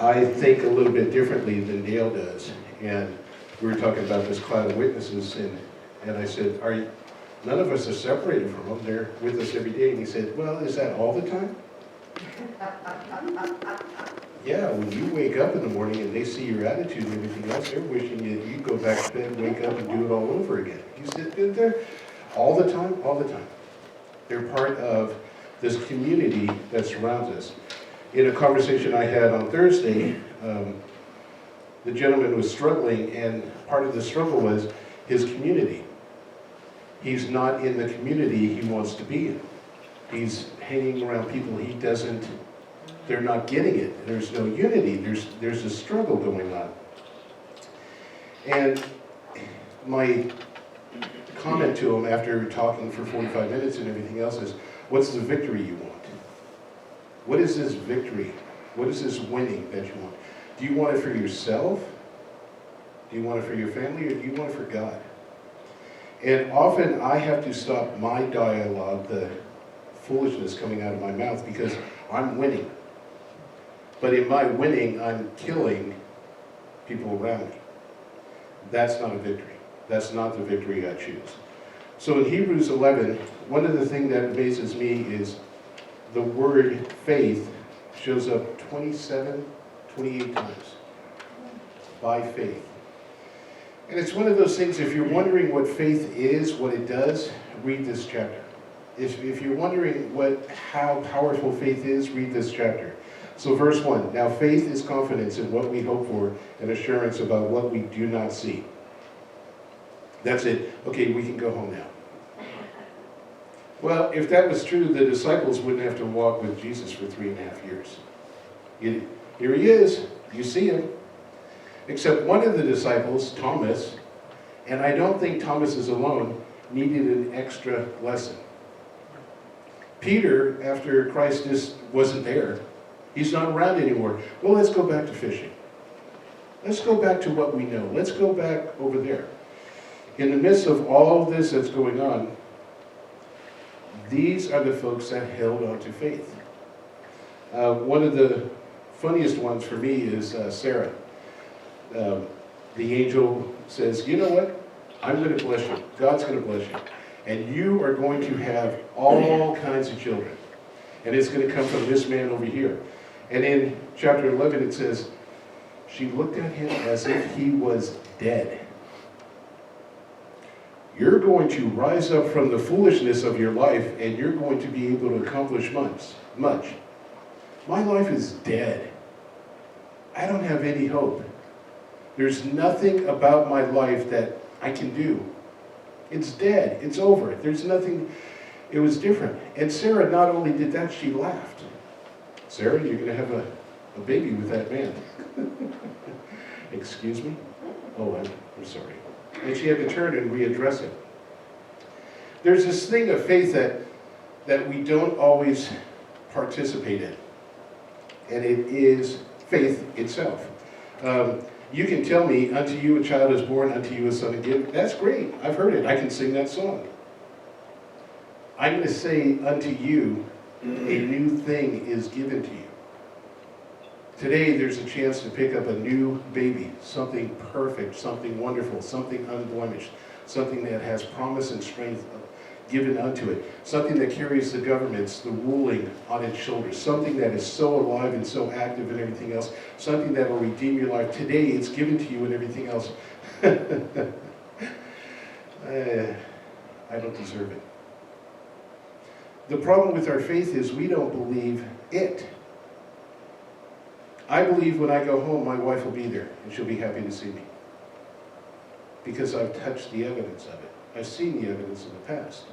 I think a little bit differently than Dale does. And we were talking about this cloud of witnesses, and I said, none of us are separated from them. They're with us every day. And he said, well, is that all the time? Yeah, when you wake up in the morning and they see your attitude and everything else, they're wishing you go back to bed, wake up, and do it all over again. He said, they're all the time, all the time. They're part of this community that surrounds us. In a conversation I had on Thursday, the gentleman was struggling, and part of the struggle was his community. He's not in the community he wants to be in. He's hanging around people they're not getting it. There's no unity. There's a struggle going on. And my comment to him after talking for 45 minutes and everything else is, what's the victory you want? What is this victory? What is this winning that you want? Do you want it for yourself? Do you want it for your family? Or do you want it for God? And often I have to stop my dialogue, the foolishness coming out of my mouth, because I'm winning. But in my winning, I'm killing people around me. That's not a victory. That's not the victory I choose. So in Hebrews 11, one of the things that amazes me is the word faith shows up 27, 28 times. By faith. And it's one of those things, if you're wondering what faith is, what it does, read this chapter. If you're wondering how powerful faith is, read this chapter. So verse 1, now faith is confidence in what we hope for and assurance about what we do not see. That's it. Okay, we can go home now. Well, if that was true, the disciples wouldn't have to walk with Jesus for 3.5 years. Here he is. You see him. Except one of the disciples, Thomas, and I don't think Thomas is alone, needed an extra lesson. Peter, after Christ just wasn't there, he's not around anymore. Well, let's go back to fishing. Let's go back to what we know. Let's go back over there. In the midst of all this that's going on, these are the folks that held on to faith. One of the funniest ones for me is Sarah. The angel says, you know what? I'm going to bless you. God's going to bless you. And you are going to have all kinds of children. And it's going to come from this man over here. And in chapter 11 it says, she looked at him as if he was dead. You're going to rise up from the foolishness of your life, and you're going to be able to accomplish much. My life is dead. I don't have any hope. There's nothing about my life that I can do. It's dead. It's over. There's nothing. It was different. And Sarah not only did that, she laughed. Sarah, you're going to have a baby with that man. Excuse me? Oh, I'm sorry. And she had to turn and readdress it. There's this thing of faith that we don't always participate in. And it is faith itself. You can tell me, unto you a child is born, unto you a son is given. That's great. I've heard it. I can sing that song. I'm going to say, unto you, a new thing is given to you. Today, there's a chance to pick up a new baby, something perfect, something wonderful, something unblemished, something that has promise and strength given unto it, something that carries the governments, the ruling on its shoulders, something that is so alive and so active and everything else, something that will redeem your life. Today, it's given to you and everything else. I don't deserve it. The problem with our faith is we don't believe it. I believe when I go home, my wife will be there, and she'll be happy to see me. Because I've touched the evidence of it. I've seen the evidence in the past.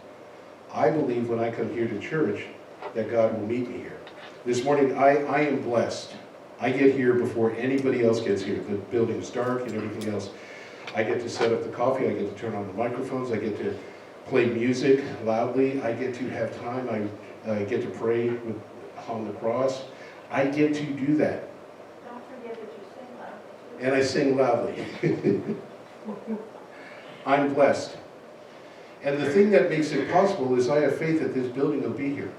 I believe when I come here to church, that God will meet me here. This morning, I am blessed. I get here before anybody else gets here. The building's dark and everything else. I get to set up the coffee. I get to turn on the microphones. I get to play music loudly. I get to have time. I get to pray on the cross. I get to do that. And I sing loudly. I'm blessed. And the thing that makes it possible is I have faith that this building will be here.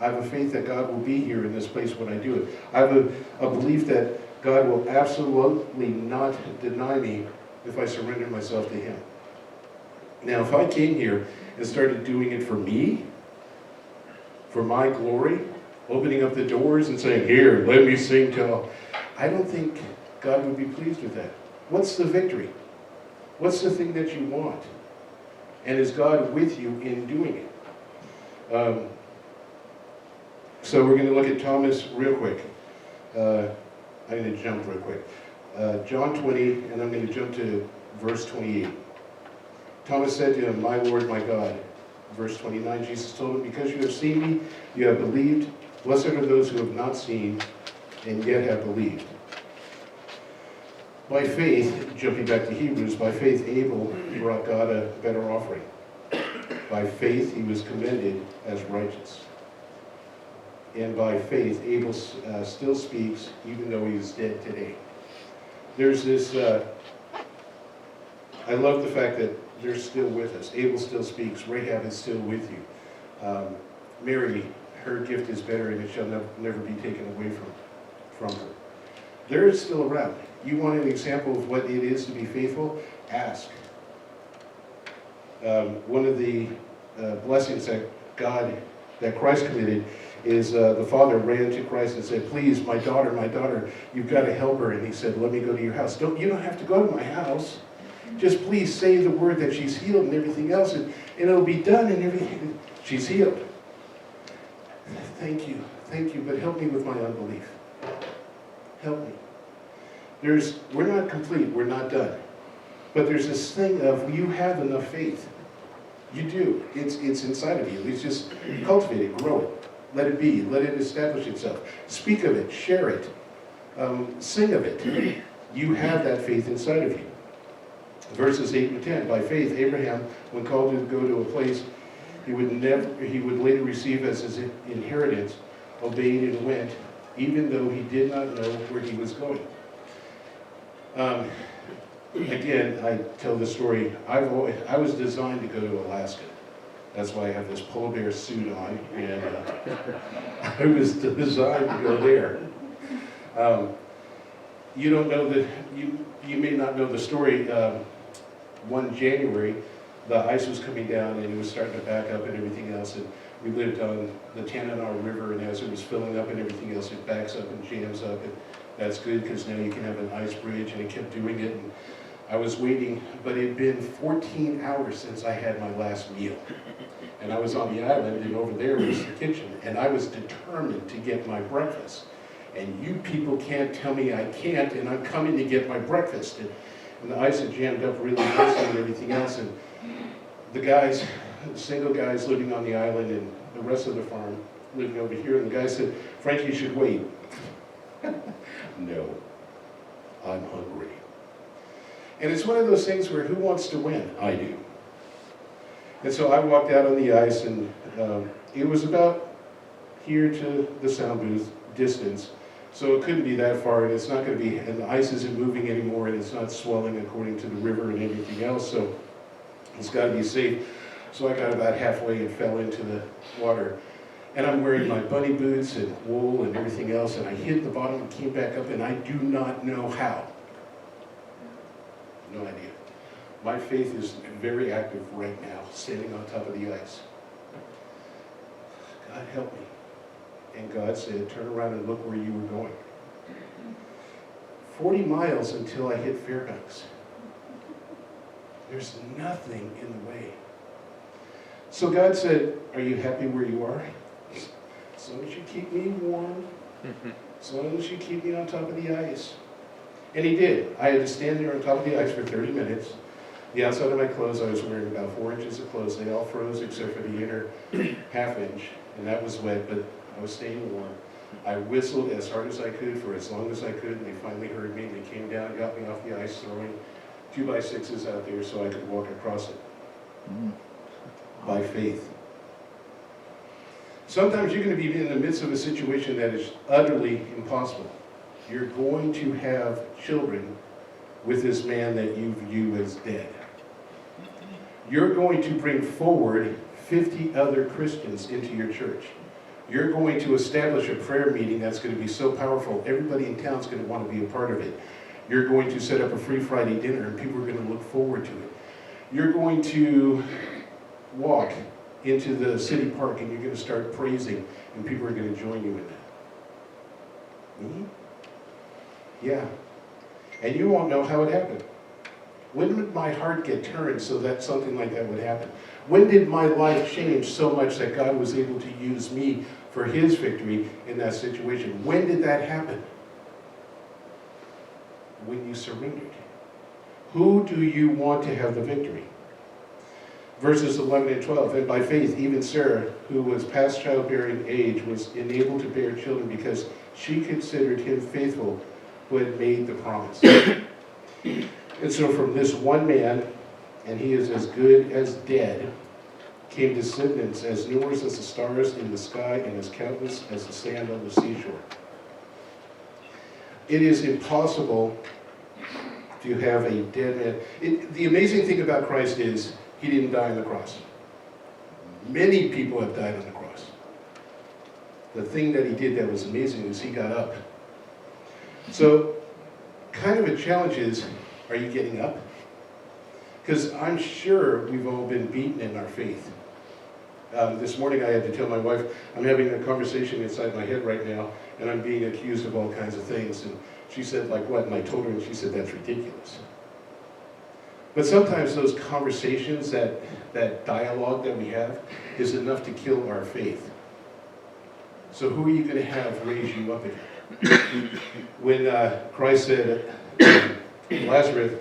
I have a faith that God will be here in this place when I do it. I have a belief that God will absolutely not deny me if I surrender myself to Him. Now, if I came here and started doing it for me, for my glory, opening up the doors and saying, here, let me sing till, I don't think God would be pleased with that. What's the victory? What's the thing that you want? And is God with you in doing it? So we're going to look at Thomas real quick. I'm going to jump real quick. John 20, and I'm going to jump to verse 28. Thomas said to him, my Lord, my God. Verse 29, Jesus told him, because you have seen me, you have believed. Blessed are those who have not seen and yet have believed. By faith, jumping back to Hebrews, by faith Abel brought God a better offering. By faith he was commended as righteous. And by faith Abel still speaks even though he is dead today. There's this, I love the fact that they're still with us. Abel still speaks. Rahab is still with you. Mary, her gift is better and it shall never be taken away from her. They're still around. You want an example of what it is to be faithful? Ask. One of the blessings that Christ committed is the father ran to Christ and said, please, my daughter, you've got to help her. And he said, let me go to your house. You don't have to go to my house. Just please say the word that she's healed and everything else, and it'll be done and everything. She's healed. Thank you, but help me with my unbelief. Help me. We're not complete, we're not done. But there's this thing of you have enough faith. You do. It's inside of you. It's just cultivate it, grow it. Let it be. Let it establish itself. Speak of it. Share it. Sing of it. You have that faith inside of you. Verses 8 and 10. By faith, Abraham, when called to go to a place he would later receive as his inheritance, obeyed and went, even though he did not know where he was going. Again, I tell this story. I was designed to go to Alaska. That's why I have this polar bear suit on, and I was designed to go there. You don't know that you may not know the story. One January, the ice was coming down and it was starting to back up and everything else. And we lived on the Tanana River, and as it was filling up and everything else, it backs up and jams up. And that's good because now you can have an ice bridge, and it kept doing it. And I was waiting, but it had been 14 hours since I had my last meal. And I was on the island, and over there was the kitchen, and I was determined to get my breakfast. And you people can't tell me I can't, and I'm coming to get my breakfast. And the ice had jammed up really nicely and everything else. And the single guys living on the island, and the rest of the farm living over here. And the guy said, Frank, you should wait. No, I'm hungry. And it's one of those things where who wants to win? I do. And so I walked out on the ice, and it was about here to the sound booth distance. So it couldn't be that far, and it's not going to be, and the ice isn't moving anymore, and it's not swelling according to the river and everything else, so it's got to be safe. So I got about halfway and fell into the water. And I'm wearing my bunny boots and wool and everything else, and I hit the bottom and came back up, and I do not know how. No idea. My faith is very active right now, standing on top of the ice. God help me. And God said, turn around and look where you were going. 40 miles until I hit Fairbanks. There's nothing in the way. So God said, are you happy where you are? As long as you keep me warm, as long as you keep me on top of the ice. And he did. I had to stand there on top of the ice for 30 minutes. The outside of my clothes, I was wearing about 4 inches of clothes. They all froze except for the inner half inch, and that was wet, but I was staying warm. I whistled as hard as I could for as long as I could, and they finally heard me, and they came down and got me off the ice, throwing 2x6s out there so I could walk across it. By faith. Sometimes you're going to be in the midst of a situation that is utterly impossible. You're going to have children with this man that you view as dead. You're going to bring forward 50 other Christians into your church. You're going to establish a prayer meeting that's going to be so powerful, everybody in town's going to want to be a part of it. You're going to set up a free Friday dinner, and people are going to look forward to it. You're going to walk into the city park, and you're going to start praising, and people are going to join you in that. Mm-hmm. Yeah. And you won't know how it happened. When did my heart get turned so that something like that would happen? When did my life change so much that God was able to use me for his victory in that situation? When did that happen? When you surrendered. Who do you want to have the victory? Verses 11 and 12, and by faith even Sarah, who was past childbearing age, was enabled to bear children because she considered him faithful who had made the promise. And so from this one man, and he is as good as dead, came descendants as numerous as the stars in the sky and as countless as the sand on the seashore. It is impossible to have a dead man. The amazing thing about Christ is he didn't die on the cross. Many people have died on the cross. The thing that he did that was amazing is he got up. So, kind of a challenge is, are you getting up? Because I'm sure we've all been beaten in our faith. This morning I had to tell my wife, I'm having a conversation inside my head right now, and I'm being accused of all kinds of things. And she said, like what? And I told her, and she said, that's ridiculous. But sometimes those conversations, that dialogue that we have, is enough to kill our faith. So who are you going to have raise you up again? When Christ said, Lazarus,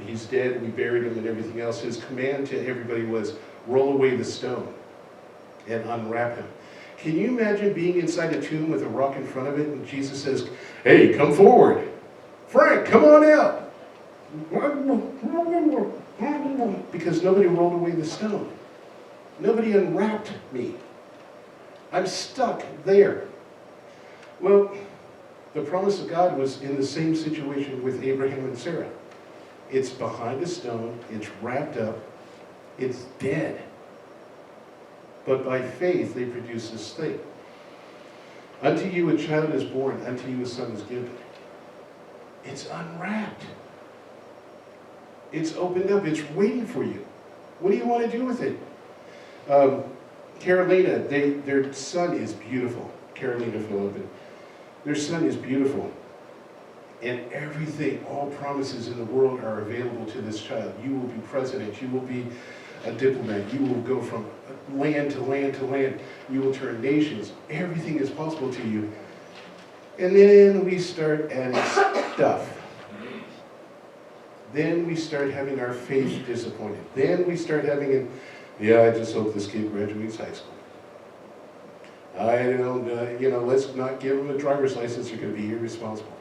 he's dead, we buried him and everything else, his command to everybody was, roll away the stone and unwrap him. Can you imagine being inside a tomb with a rock in front of it, and Jesus says, hey, come forward. Frank, come on out. Because nobody rolled away the stone. Nobody unwrapped me. I'm stuck there. Well, the promise of God was in the same situation with Abraham and Sarah. It's behind a stone, it's wrapped up, it's dead. But by faith they produce this thing. Unto you a child is born, unto you a son is given. It's unwrapped. It's opened up, it's waiting for you. What do you want to do with it? Carolina, their son is beautiful. Carolina Philippin. Their son is beautiful. And everything, all promises in the world are available to this child. You will be president. You will be a diplomat. You will go from land to land to land. You will turn nations. Everything is possible to you. And then we start adding stuff. Then we start having our faith disappointed. Then we start having I just hope this kid graduates high school. I don't, let's not give them a driver's license. You're going to be irresponsible.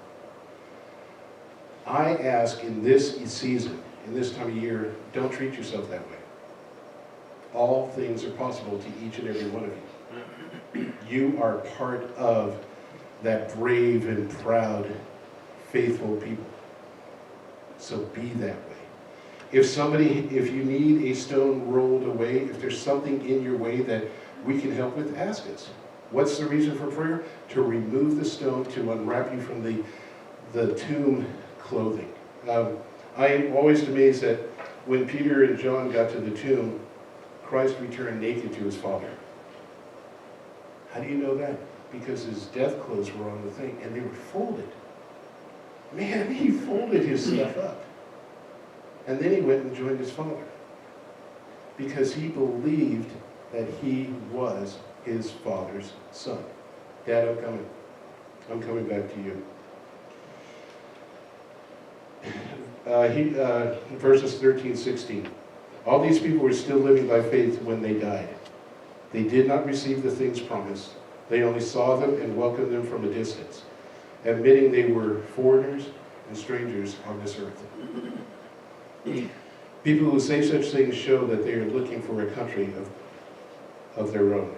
I ask in this season, in this time of year, don't treat yourself that way. All things are possible to each and every one of you. You are part of that brave and proud, faithful people. So be that way. If you need a stone rolled away, if there's something in your way that we can help with, ask us. What's the reason for prayer? To remove the stone, to unwrap you from the tomb clothing. I am always amazed that when Peter and John got to the tomb, Christ returned naked to his Father. How do you know that? Because his death clothes were on the thing, and they were folded. Man, he folded his stuff up. And then he went and joined his Father. Because he believed that he was his Father's son. Dad, I'm coming. I'm coming back to you. Verses 13, 16. All these people were still living by faith when they died. They did not receive the things promised. They only saw them and welcomed them from a distance, admitting they were foreigners and strangers on this earth. People who say such things show that they are looking for a country of their own.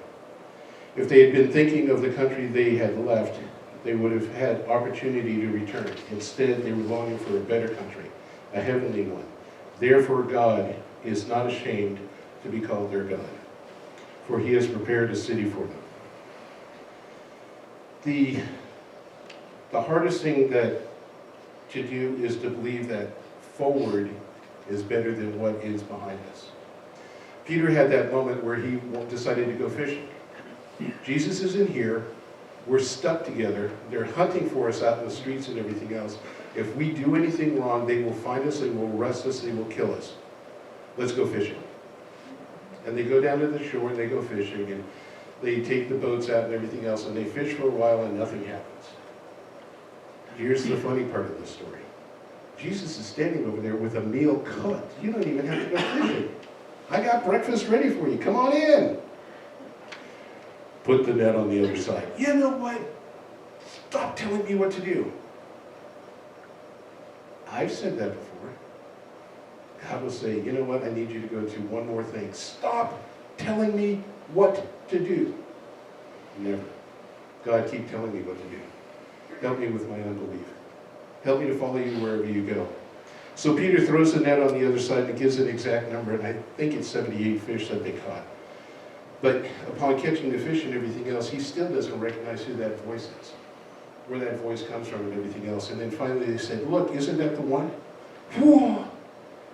If they had been thinking of the country they had left, they would have had opportunity to return. Instead, they were longing for a better country, a heavenly one. Therefore, God is not ashamed to be called their God, for he has prepared a city for them. The hardest thing that to do is to believe that forward is better than what is behind us. Peter had that moment where he decided to go fishing. Jesus isn't here. We're stuck together. They're hunting for us out in the streets and everything else. If we do anything wrong, they will find us, they will arrest us, they will kill us. Let's go fishing. And they go down to the shore and they go fishing, and they take the boats out and everything else, and they fish for a while and nothing happens. Here's the funny part of the story. Jesus is standing over there with a meal cooked. You don't even have to go fishing. I got breakfast ready for you. Come on in. Put the net on the other side. You know what? Stop telling me what to do. I've said that before. God will say, you know what? I need you to go do one more thing. Stop telling me what to do. Never. God, keep telling me what to do. Help me with my unbelief. Help me to follow you wherever you go. So Peter throws the net on the other side and gives an exact number, and I think it's 78 fish that they caught. But upon catching the fish and everything else, he still doesn't recognize who that voice is, where that voice comes from and everything else. And then finally they said, look, isn't that the one? Whoa!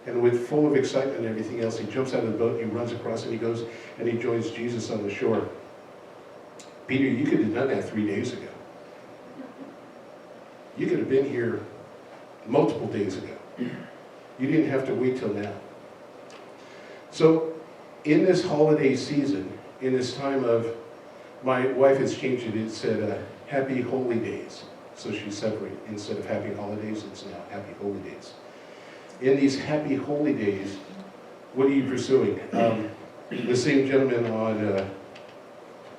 And with full of excitement and everything else, he jumps out of the boat, he runs across, and he goes and he joins Jesus on the shore. Peter, you could have done that 3 days ago. You could have been here multiple days ago. You didn't have to wait till now. So in this holiday season, in this time of, my wife has changed it, it said Happy Holy Days. So she's separated. Instead of Happy Holidays, it's now Happy Holy Days. In these Happy Holy Days, what are you pursuing? The same gentleman on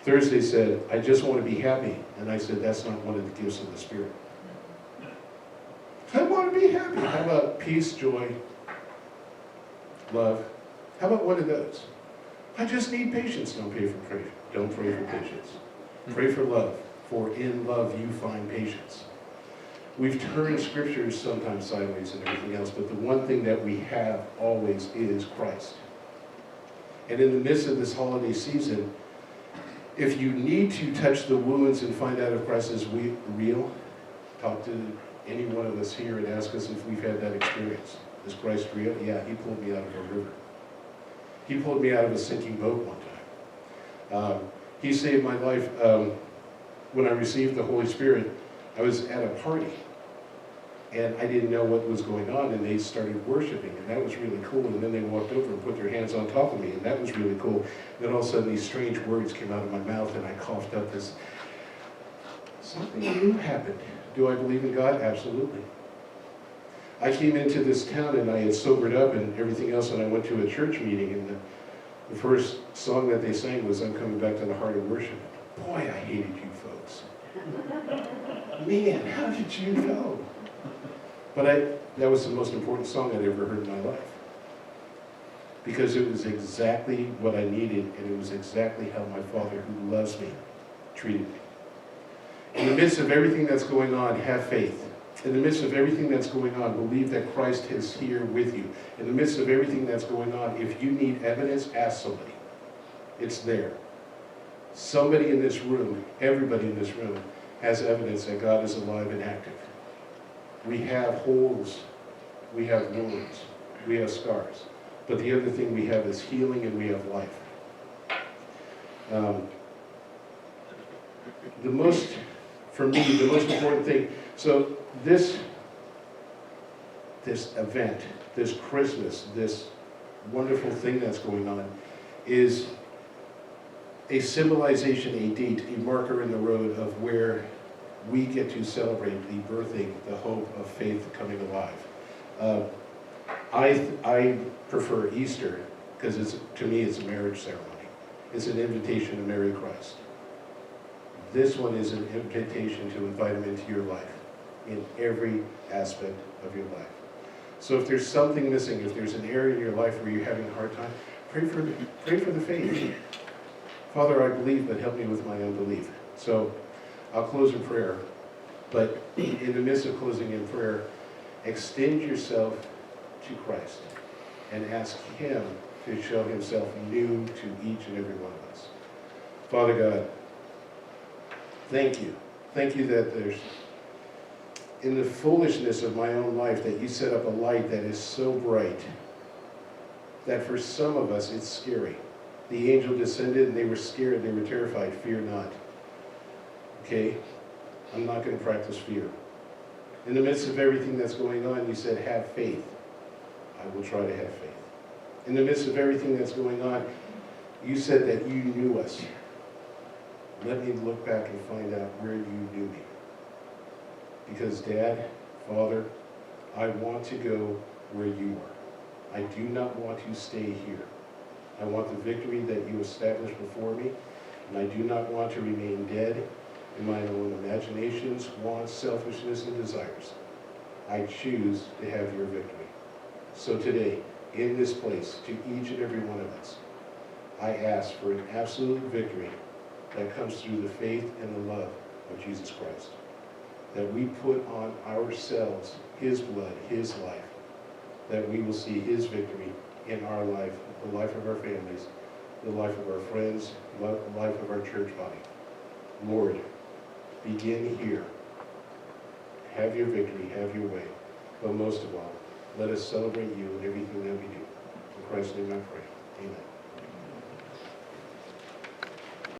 Thursday said, I just want to be happy. And I said, that's not one of the gifts of the Spirit. I want to be happy. How about peace, joy, love? How about one of those? I just need patience. Don't pray for patience. Pray for love, for in love you find patience. We've turned scriptures sometimes sideways and everything else, but the one thing that we have always is Christ. And in the midst of this holiday season, if you need to touch the wounds and find out if Christ is real, talk to any one of us here and ask us if we've had that experience. Is Christ real? Yeah, he pulled me out of a river. He pulled me out of a sinking boat one time. He saved my life when I received the Holy Spirit. I was at a party, and I didn't know what was going on, and they started worshiping, and that was really cool. And then they walked over and put their hands on top of me, and that was really cool. Then all of a sudden, these strange words came out of my mouth, and I coughed up this. Something new happened. Do I believe in God? Absolutely. I came into this town, and I had sobered up and everything else, and I went to a church meeting, and the first song that they sang was I'm Coming Back to the Heart of Worship. Boy, I hated you folks. Man, how did you know? But that was the most important song I'd ever heard in my life. Because it was exactly what I needed, and it was exactly how my Father, who loves me, treated me. In the midst of everything that's going on, have faith. In the midst of everything that's going on, believe that Christ is here with you. In the midst of everything that's going on, if you need evidence, ask somebody. It's there. Somebody in this room, everybody in this room, has evidence that God is alive and active. We have holes, we have wounds, we have scars. But the other thing we have is healing, and we have life. For me, the most important thing, so this event, this Christmas, this wonderful thing that's going on, is a symbolization, a date, a marker in the road of where we get to celebrate the birthing, the hope of faith coming alive. I prefer Easter because to me it's a marriage ceremony. It's an invitation to marry Christ. This one is an invitation to invite him into your life in every aspect of your life. So if there's something missing, if there's an area in your life where you're having a hard time, pray for the faith. Father, I believe, but help me with my unbelief. So I'll close in prayer, but in the midst of closing in prayer, extend yourself to Christ and ask him to show himself new to each and every one of us. Father God, thank you Thank you that there's, in the foolishness of my own life, that you set up a light that is so bright that for some of us it's scary. The angel descended and they were scared, they were terrified. Fear not. Okay? I'm not going to practice fear. In the midst of everything that's going on, you said, have faith. I will try to have faith. In the midst of everything that's going on, you said that you knew us. Let me look back and find out where you knew me. Because Dad, Father, I want to go where you are. I do not want to stay here. I want the victory that you established before me, and I do not want to remain dead in my own imaginations, wants, selfishness, and desires. I choose to have your victory. So today, in this place, to each and every one of us, I ask for an absolute victory that comes through the faith and the love of Jesus Christ. That we put on ourselves His blood, His life, that we will see His victory in our life, the life of our families, the life of our friends, the life of our church body. Lord, begin here. Have your victory, have your way. But most of all, let us celebrate you in everything that we do. In Christ's name I pray. Amen.